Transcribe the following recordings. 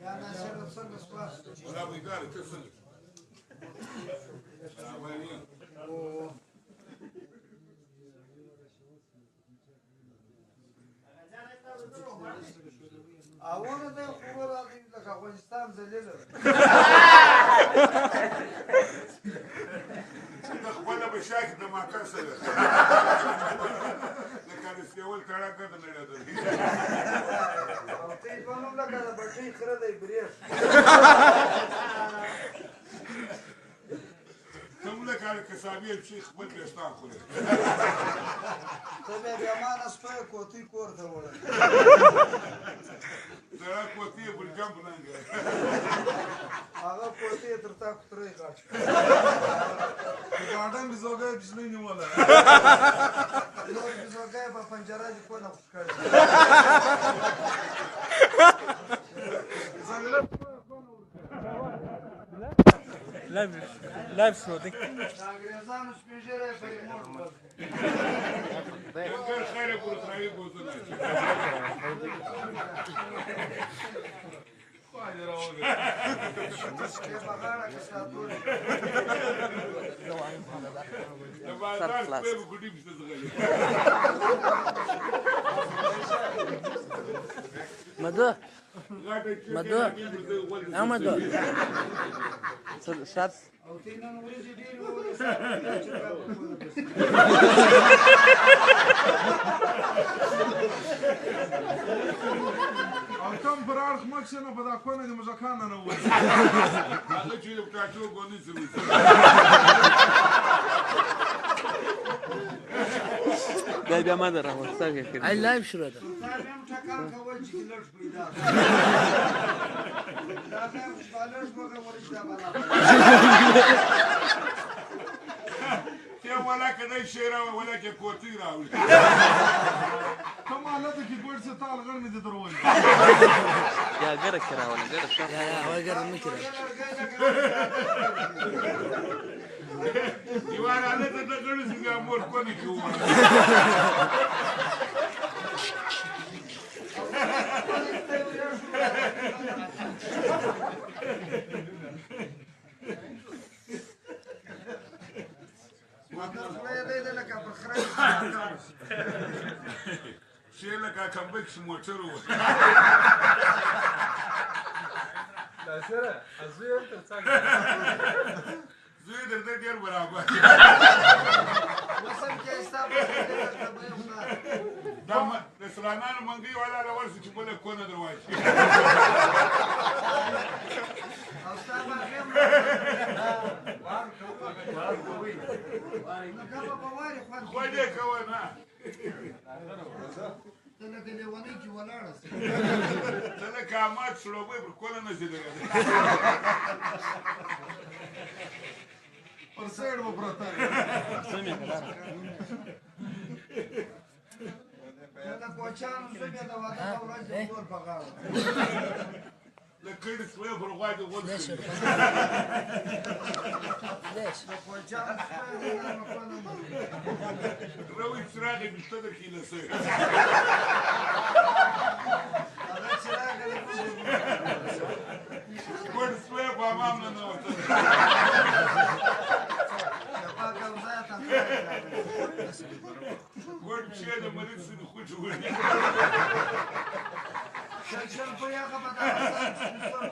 یا ناصر څنګه سواس ولا بيدار تصل اونه د خبر راځي لکه افغانستان ذلیل ده خپل بشاک د ماکر سره لکه د سیول تړه کړه نه لري او ته په نوم لکه د بټي خره دی بریښ څنګه کار کسابي چې خپل دستان خوري ته بیا ما نه سپه کوتی کوړته وړه دا کوتی بل جنب نه هغه کوتی تر تا ترې غاټ ګاډن بزوګه بجلی نیوله نو بزوګه په پنجره دي کو نه کړ Live show. انګريزانو سپیژره په ریموټ څنګه خیره ګورځوي بوزنه فاجر اوله کې بغاړه کې ساتول د بازار په ګډي بيسته زغلي مدو مدو شات او تینن ورځې ډیر او کوم برارخ مکشنه په دا کونه د مزکانه نه وای هغه چې په تاسو غونې سوي بیا ما در راوسته کې ای لایو شروع ده هم ټکان کول چې لږ پیدا دا هم بالش بګه ورته بالا کې ولا کده شیرا ولا کې کوتی راوي کوم حالت کې ګور څه تال غړ مې دروي یا ګره کرا ولا ګره شو یا وای ګره مې کرا دیوار حالت ته غړ څنګه مور کو نه کیو شیل لکه کمبکس موټر و دا سره ازوی هم تر څنګه زوی درته ډېر برابر دا رستورانانو منګي والا راورسي چې بله کونه درواشي خوږې کوه نه ته لکه لیونۍ چې ولاړه سې ته لکه امات سړوبۍ پر کونه نه شي درېدلی پر سایډ به پرته د کوچانو زه بیا د واده په ورځ د کور په غاړه د کړي سوی پر غوا دې ورسي د کوچانو روي څراغ یې بېشته درکې لسه هغه څراغ ګوډ سوی په امام نه نوته ګوډ چې د مریض سره خوټ وړي شل په یاغه په دا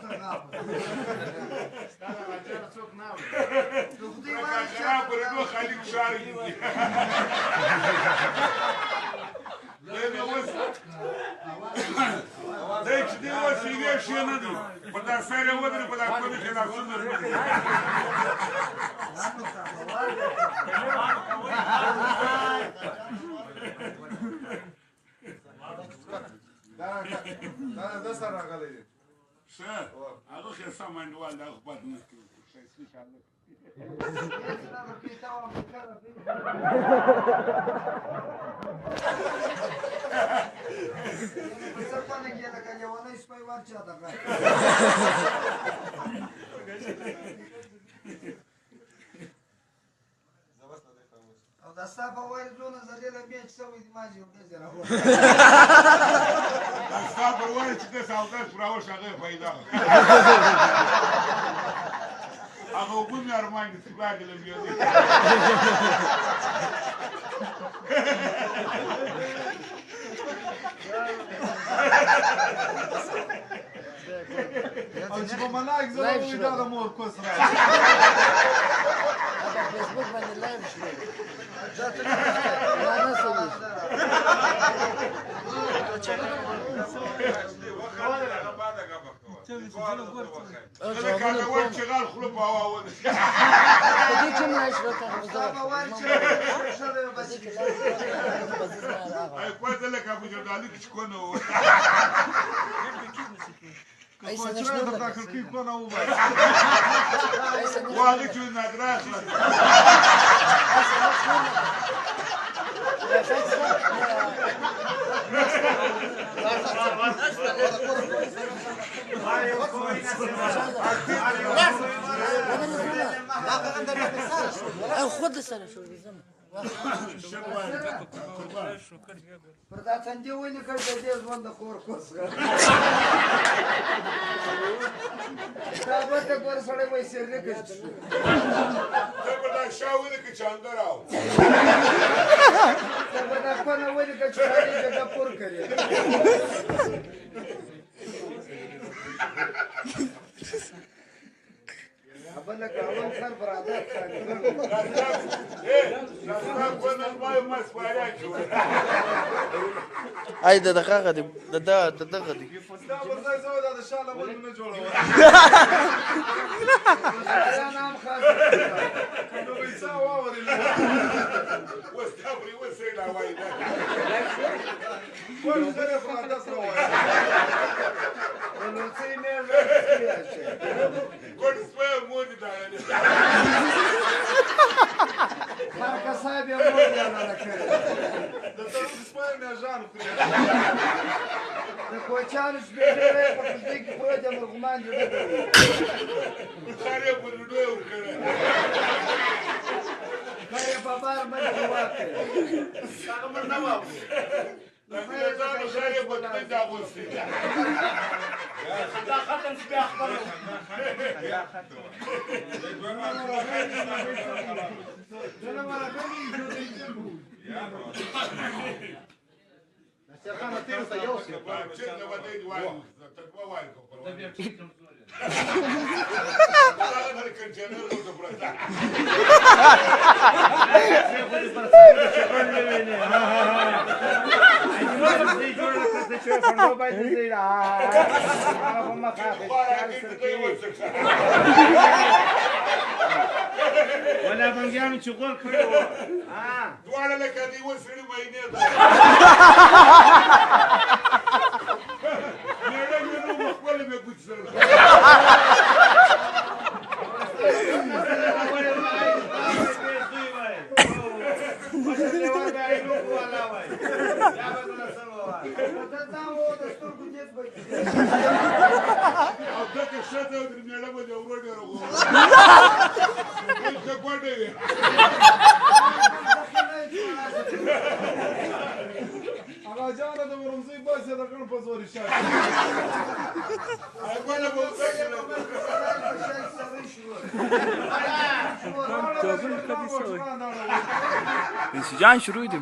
څه غاپ ستاره راځه څوک نه وي دوی وایي خراب ورته خالي ښار دي دنه وس دای چې دی وس یې شي نه دي په دا سره ودرې په دا کومه کې نه څومره دا سره راغلی دی څه هغه خو سامان دا خو پات نه کوي څه شاله او دا ستا په وایي زونه زلېله میچ شوی دي ما چې اودس یې راوړ ستا پر وایي چې داسې اودس راوړ هغه یې پیدا هغه اوبه مې ارمان دي چې باندې لګېدې او چې په ملاک زه وایي دا د مور کوس را په فیسبوک باندې لایو شوی نه سوي کله کله وایي چې غل خوله په هوا ونه په دې کې مې شروع کړم ستا په وایي چې شوی بس Ai, quando ele acabou de jogar ali, que te quando کوچرای در داخل کی کنه او وایي o ali que na graça. خود سره شو زم پر دا څنګه ونی کړ د دې ژوند د خور کوس دا به ته کور سره وای سر نه کړ ته په دا شاوونه کې چاندر راو ته به دا په نو ونی کړ چې دا پور کړی ابل کاون خر برادر Ai, da dغه دی د دغه دی دا ورځای زو دا د شاله مونږ نه جوړو دا نام خاص نو ویسا واوري واستبري وسيله وايده ټول زره فراده سره وایي نو څه نه راځي كل شويه مودي ده هر کسا بیا مور نه کړی د تاسو سپای نه ځان خو د کوچانو سپېږره په دې کې پروت د مرغمان جوړه کوي خاري په دوه وکړه کله په بار باندې واکه هغه مرنه واه دا خاري په دې دا وځي دا ختم بیا خبره جنا ما راغلی جوړې څنګه تیر ته یو څه چې نو باندې وایي تکوا وایي کوم دا نه کنجنر نو برتا ولا بنګیانو چې غول کړو دواړه لکه دی وسړي مینه ده مېړه مې نو خپل مې کوڅ سره او دغه شته د مېړه په جوړ ډېر وو څه کوډې هغه جان د ورمزي باسه د کڼ په زوري شاته هغه له مو څه انسجام شروع دی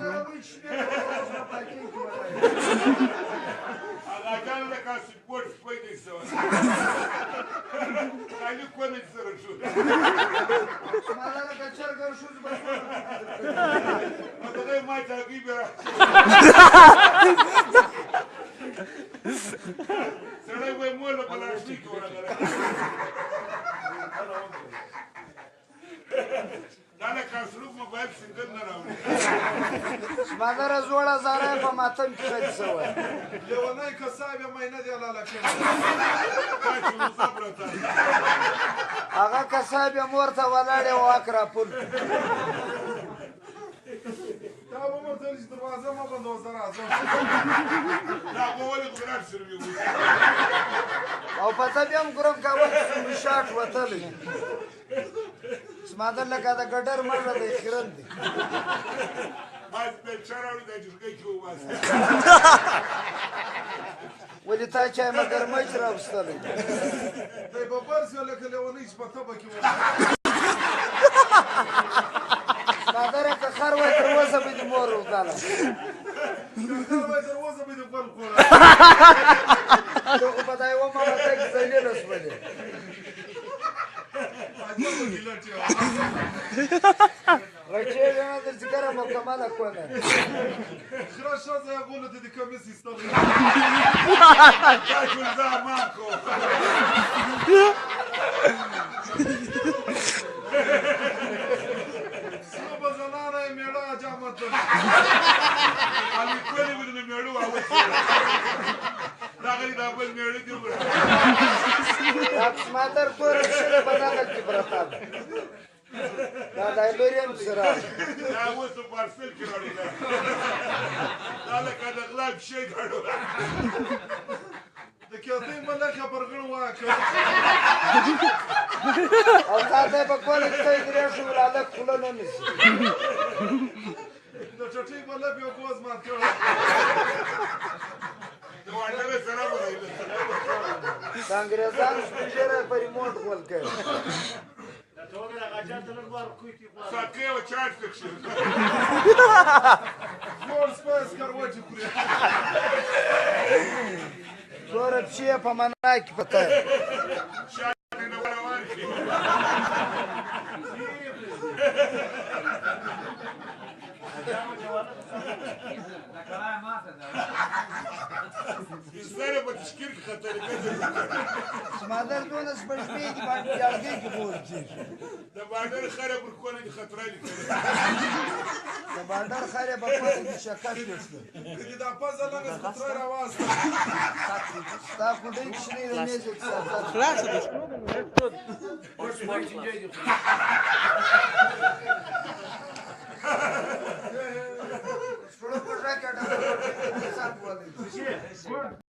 هغه جان له کا سپورټ پېدې سو کله کومه سره شو مالا کچر ګر شو بس مته ما ته کیبره سره وې مولا پلاستیک ورغله دا له کاسلو موبایل څنګه نه راوړي مادر زوړه زاره په ماتم کې راځي سوې لیونای کساب یې مینه دی لاله کړ هغه کساب یې مور ته ولاړې او اکرا پول دا به مو ته دروازه ما بندو سره راځم دا وولې ګرام سره او پته بیا هم ګرم کاوه شاټ وتلې اسماعیل لکه دا ګډر مړه دی خیرن دی از به چراوی در جرگه که او بست ولې تا چای ما ګرمۍ چې راوستلی دی به برسې لکه لیونۍ چې په تبه کې وه مادره که خر وای تر اوسه به دې مور وکړله خر وای تر اوسه به دې خوند خوړه ته خو په دا یوه مامته کې ذلیله شولې عجبه ګیله چې وه غچې وینا در چې ګره مکمله کونه خره ښځه یې غولو ته دې کمیس ایستلی تا گلزار مانکو سره به زنانه یې مېړه جامه تل علی کولی بودن میړو آوازی داغلی دا بل میړو دی برا دا اسماعیل توره شله په دغه کې پرته ده دا د ایلوریم سره دا اوس په پارسل کې راړي دا لکه د غلا شي غړو د کیاتۍ ملکه پر غړو واکه او تا ته په کوله کې ته درې شو هلک خوله نه نیسي د چټۍ ملک یو کوز مات کړ د واټره سره وایي د انګریزانو سپین ږیری په ریموټ ګول کوي ساکه و چارج تکشیر فور سپیس کروچې خوري توره پښې یې په منا کې پته شاید نه وروان کی سره په تشکیل کې خطر کوي اسماعیل دونه سپړې دي باندې جړګي کې بول کېږي د باډر خره پر کوله کې خطر لیکل د بانډر خیره په کوله کې شکر وشته دې دا پزه لږه سکوتره راواسته ستا خو ډېر کښېنې د میز کې ساتل خلاص دي شپړو په ځای کې ډېر څه کولی